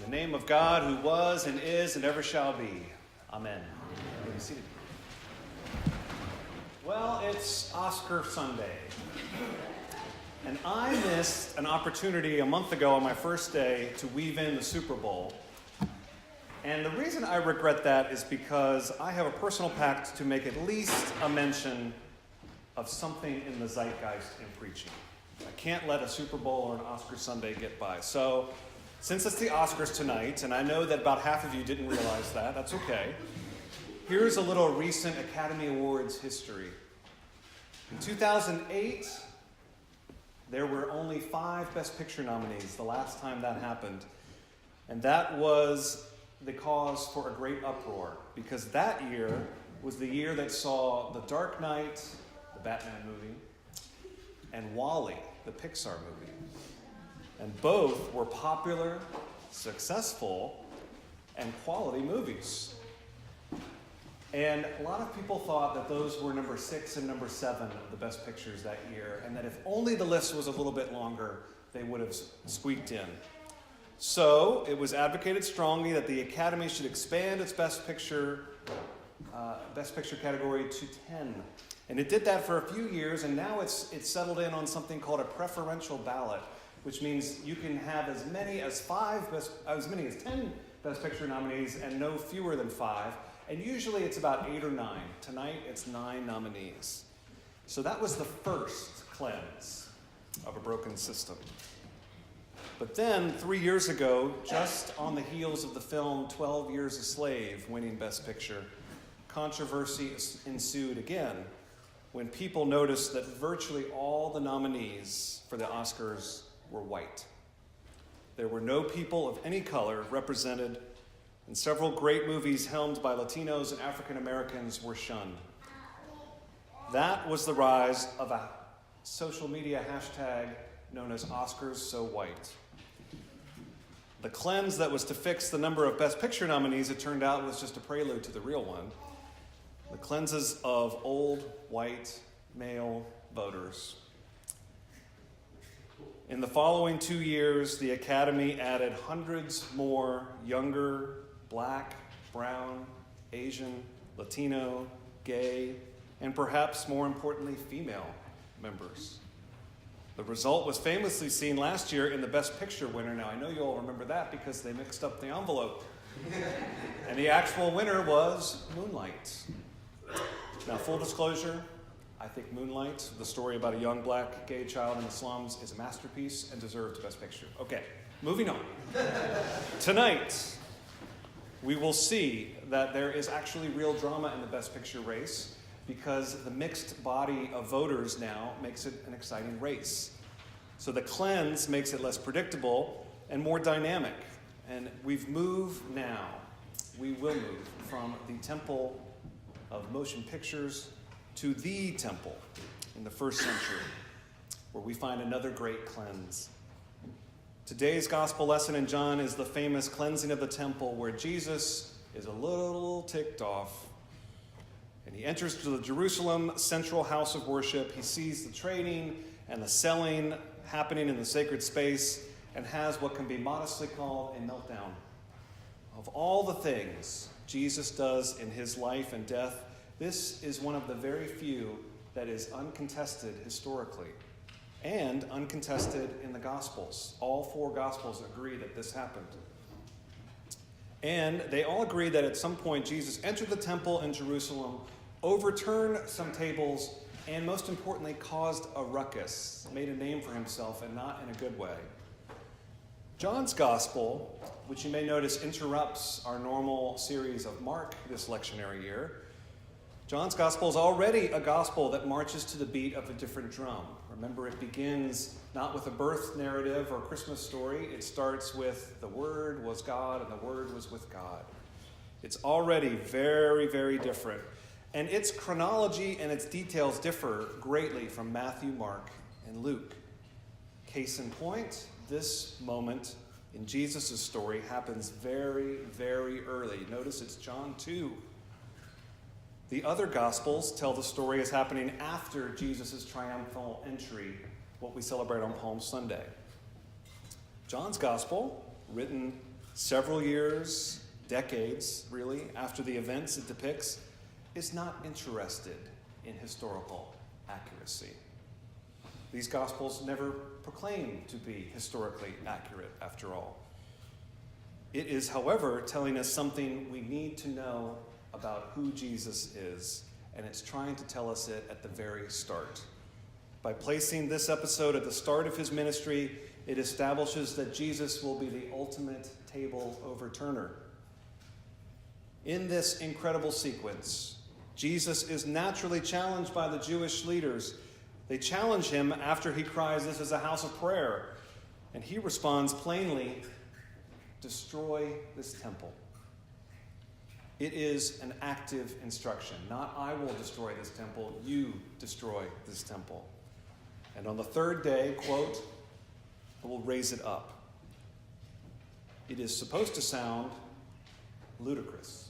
the name of God who was and is and ever shall be. Amen. You may be seated. Well, it's Oscar Sunday. And I missed an opportunity a month ago on my first day to weave in the Super Bowl. And the reason I regret that is because I have a personal pact to make at least a mention of something in the zeitgeist in preaching. I can't let a Super Bowl or an Oscar Sunday get by. So, since it's the Oscars tonight, and I know that about half of you didn't realize that, that's okay. Here's a little recent Academy Awards history. In 2008, there were only 5 Best Picture nominees the last time that happened. And that was the cause for a great uproar, because that year was the year that saw The Dark Knight, the Batman movie, and WALL-E, the Pixar movie. And both were popular, successful, and quality movies. And a lot of people thought that those were number 6 and number 7 of the best pictures that year, and that if only the list was a little bit longer, they would have squeaked in. So it was advocated strongly that the Academy should expand its Best Picture category to 10. And it did that for a few years, and now it's settled in on something called a preferential ballot, which means you can have as many as 10 Best Picture nominees and no fewer than 5. And usually it's about 8 or 9. Tonight it's 9 nominees. So that was the first cleanse of a broken system. But then 3 years ago, just on the heels of the film 12 Years a Slave winning Best Picture, controversy ensued again when people noticed that virtually all the nominees for the Oscars were white. There were no people of any color represented, and several great movies helmed by Latinos and African Americans were shunned. That was the rise of a social media hashtag known as OscarsSoWhite. The cleanse that was to fix the number of Best Picture nominees, it turned out, was just a prelude to the real one. The cleanses of old, white, male voters. In the following 2 years, the Academy added hundreds more younger, Black, brown, Asian, Latino, gay, and perhaps more importantly, female members. The result was famously seen last year in the Best Picture winner. Now, I know you all remember that because they mixed up the envelope. And the actual winner was Moonlight. Now, full disclosure, I think Moonlight, the story about a young black gay child in the slums, is a masterpiece and deserves Best Picture. Okay, moving on. Tonight, we will see that there is actually real drama in the Best Picture race because the mixed body of voters now makes it an exciting race. So the cleanse makes it less predictable and more dynamic. And we will move from the temple of motion pictures to the temple in the 1st century, where we find another great cleanse. Today's gospel lesson in John is the famous cleansing of the temple, where Jesus is a little ticked off. And he enters to the Jerusalem central house of worship. He sees the trading and the selling happening in the sacred space and has what can be modestly called a meltdown. Of all the things Jesus does in his life and death, this is one of the very few that is uncontested historically and uncontested in the Gospels. All 4 Gospels agree that this happened. And they all agree that at some point Jesus entered the temple in Jerusalem, overturned some tables, and most importantly caused a ruckus, made a name for himself, and not in a good way. John's Gospel, which you may notice interrupts our normal series of Mark this lectionary year, John's Gospel is already a gospel that marches to the beat of a different drum. Remember, it begins not with a birth narrative or Christmas story. It starts with the Word was God and the Word was with God. It's already very, very different. And its chronology and its details differ greatly from Matthew, Mark, and Luke. Case in point, this moment in Jesus' story happens very, very early. Notice it's John 2. The other Gospels tell the story as happening after Jesus' triumphal entry, what we celebrate on Palm Sunday. John's Gospel, written several years, decades, really, after the events it depicts, is not interested in historical accuracy. These Gospels never proclaim to be historically accurate, after all. It is, however, telling us something we need to know about who Jesus is, and it's trying to tell us it at the very start. By placing this episode at the start of his ministry, it establishes that Jesus will be the ultimate table overturner. In this incredible sequence, Jesus is naturally challenged by the Jewish leaders. They challenge him after he cries, "This is a house of prayer." And he responds plainly, "Destroy this temple." It is an active instruction, not "I will destroy this temple," "you destroy this temple." And on the third day, quote, "I will raise it up." It is supposed to sound ludicrous,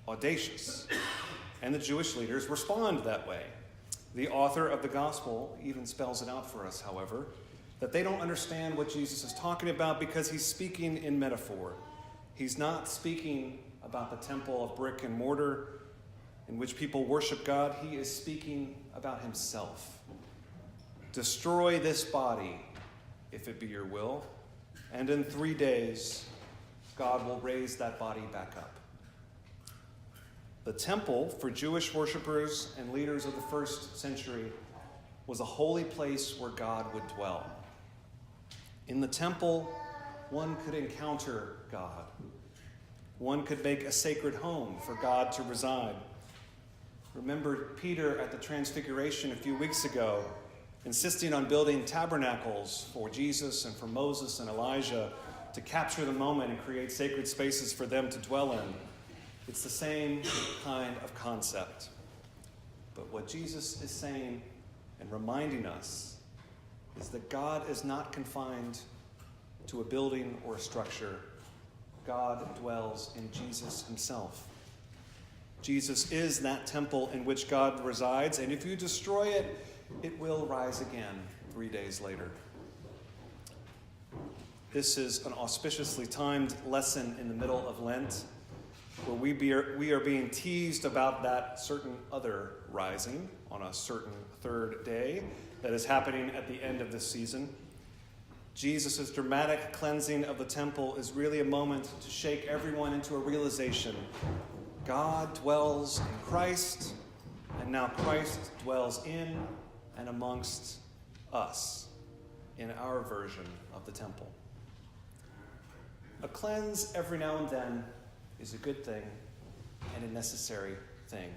audacious, and the Jewish leaders respond that way. The author of the gospel even spells it out for us, however, that they don't understand what Jesus is talking about because he's speaking in metaphor. He's not speaking about the temple of brick and mortar in which people worship God. He is speaking about himself. "Destroy this body, if it be your will, and in 3 days God will raise that body back up." The temple, for Jewish worshipers and leaders of the first century, was a holy place where God would dwell. In the temple, one could encounter God. One could make a sacred home for God to reside. Remember Peter at the Transfiguration a few weeks ago, insisting on building tabernacles for Jesus and for Moses and Elijah to capture the moment and create sacred spaces for them to dwell in. It's the same kind of concept. But what Jesus is saying and reminding us is that God is not confined to a building or a structure. God dwells in Jesus himself. Jesus is that temple in which God resides, and if you destroy it, it will rise again 3 days later. This is an auspiciously timed lesson in the middle of Lent, where we are being teased about that certain other rising on a certain third day that is happening at the end of this season. Jesus' dramatic cleansing of the temple is really a moment to shake everyone into a realization. God dwells in Christ, and now Christ dwells in and amongst us in our version of the temple. A cleanse every now and then is a good thing and a necessary thing.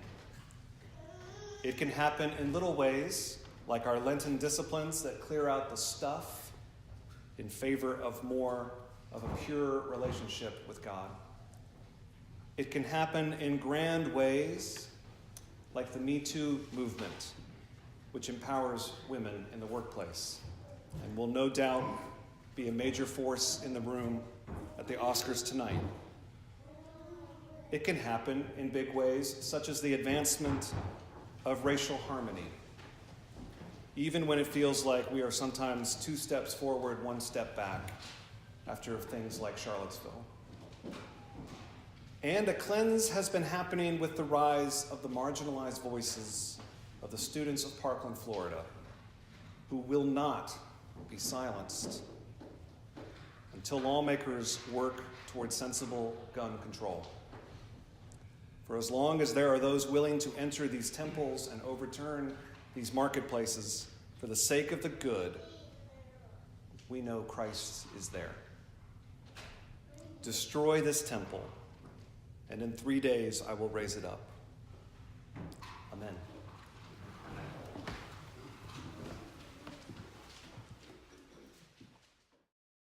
It can happen in little ways, like our Lenten disciplines that clear out the stuff in favor of more of a pure relationship with God. It can happen in grand ways, like the Me Too movement, which empowers women in the workplace and will no doubt be a major force in the room at the Oscars tonight. It can happen in big ways, such as the advancement of racial harmony, even when it feels like we are sometimes 2 steps forward, 1 step back after things like Charlottesville. And a cleanse has been happening with the rise of the marginalized voices of the students of Parkland, Florida, who will not be silenced until lawmakers work toward sensible gun control. For as long as there are those willing to enter these temples and overturn these marketplaces for the sake of the good, we know Christ is there. Destroy this temple, and in 3 days I will raise it up. Amen.